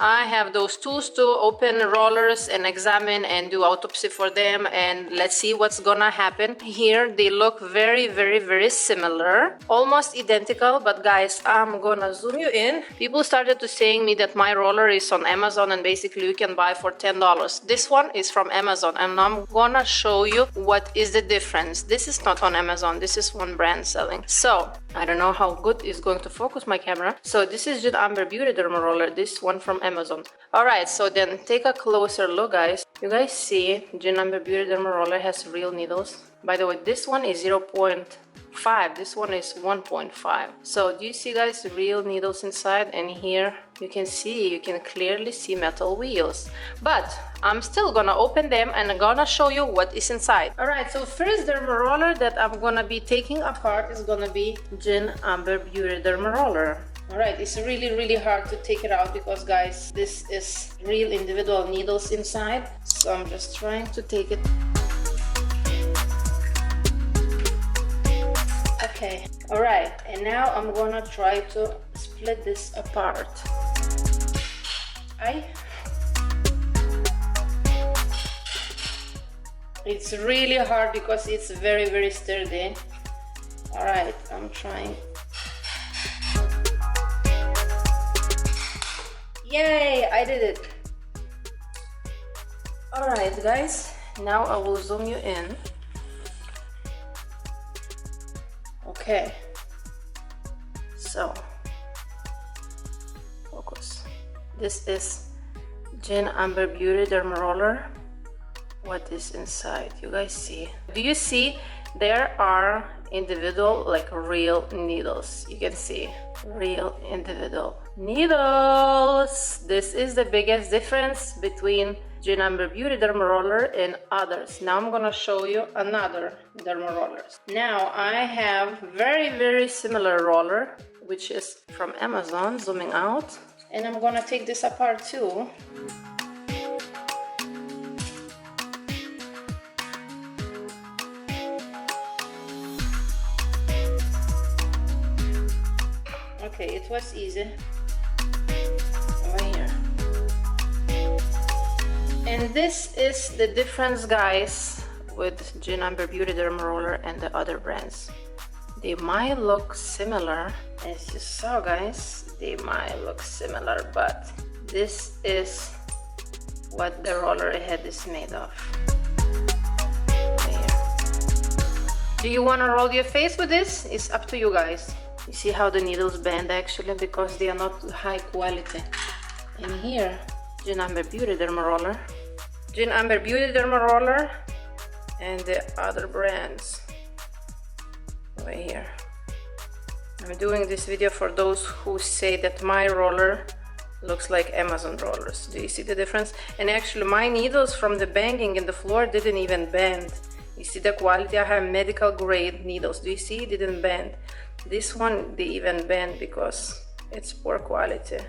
I have those tools to open rollers and examine and do autopsy for them, and let's see what's gonna happen. Here they look very, very, very similar, almost identical, but guys, I'm gonna zoom you in. People started to saying me that my roller is on Amazon and basically you can buy for $10. This one is from Amazon, and I'm gonna show you what is the difference. This is not on Amazon, this is one brand selling. So I don't know how good is going to focus my camera. So this is June Amber Beauty Dermaroller, this one from Amazon. Alright, so then take a closer look, guys. You guys see June Amber Beauty Dermaroller has real needles. By the way, this one is 0.5, this one is 1.5. So do you see, guys, real needles inside? And here you can clearly see metal wheels. But I'm still gonna open them and I'm gonna show you what is inside. Alright, so first Dermaroller that I'm gonna be taking apart is gonna be June Amber Beauty Dermaroller. Alright, it's really, really hard to take it out because, guys, this is real individual needles inside. So I'm just trying to take it. Okay, alright, and now I'm gonna try to split this apart. It's really hard because it's very, very sturdy. Alright, I'm trying. Yay, I did it. Alright, guys, now I will zoom you in. Okay, so focus. This is June Amber Beauty Dermaroller. What is inside? You guys see? Do you see? There are individual, like, real needles. You can see real individual needles. This is the biggest difference between June Amber Beauty Dermaroller and others. Now I'm gonna show you another Dermarollers. Now I have very, very similar roller, which is from Amazon, zooming out, and I'm gonna take this apart too. Okay, it was easy. Over here. And this is the difference, guys, with June Amber Beauty Dermaroller and the other brands. They might look similar, as you saw, guys. They might look similar, but this is what the roller head is made of. There. Do you want to roll your face with this? It's up to you, guys. You see how the needles bend actually because they are not high quality. And here, June Amber Beauty Dermaroller, June Amber Beauty Dermaroller, and the other brands over here. I'm doing this video for those who say that my roller looks like Amazon rollers. Do you see the difference? And actually my needles from the banging in the floor didn't even bend. You see the quality? I have medical grade needles. Do you see? It didn't bend. This one, they even bend because it's poor quality.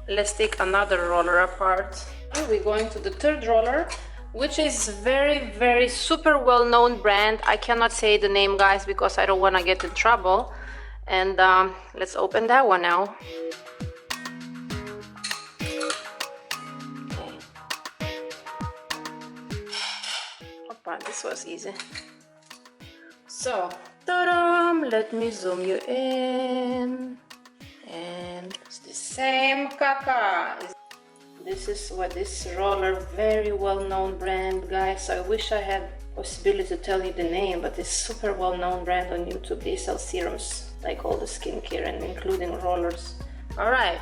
Let's take another roller apart. We're going to the third roller, which is very, very super well-known brand. I cannot say the name, guys, because I don't want to get in trouble. And let's open that one now. Opa, this was easy. So, ta-da! Let me zoom you in. And it's the same caca. This is what this roller, very well-known brand, guys. I wish I had possibility to tell you the name, but it's super well-known brand on YouTube. They sell serums, like all the skincare and including rollers. Alright,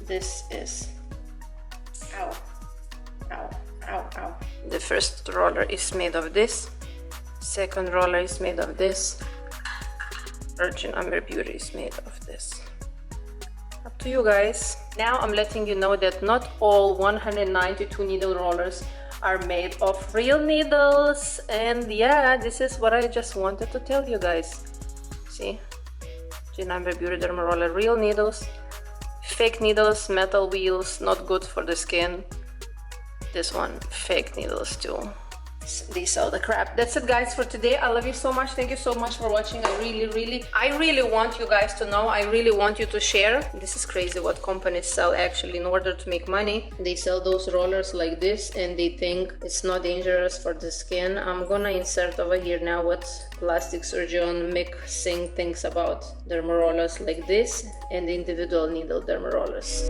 this is, ow, ow, ow, ow. The first roller is made of this. Second roller is made of this. June Amber Beauty is made of this. Up to you, guys. Now I'm letting you know that not all 192 needle rollers are made of real needles. And yeah, this is what I just wanted to tell you guys. See? June Amber Beauty Dermaroller, real needles. Fake needles, metal wheels, not good for the skin. This one, fake needles too. They sell the crap. That's it, guys, for today. I love you so much. Thank you so much for watching. I really want you guys to know. I really want you to share. This is crazy what companies sell actually in order to make money. They sell those rollers like this and they think it's not dangerous for the skin. I'm gonna insert over here now what plastic surgeon Mick Singh thinks about dermarollers like this and the individual needle dermarollers.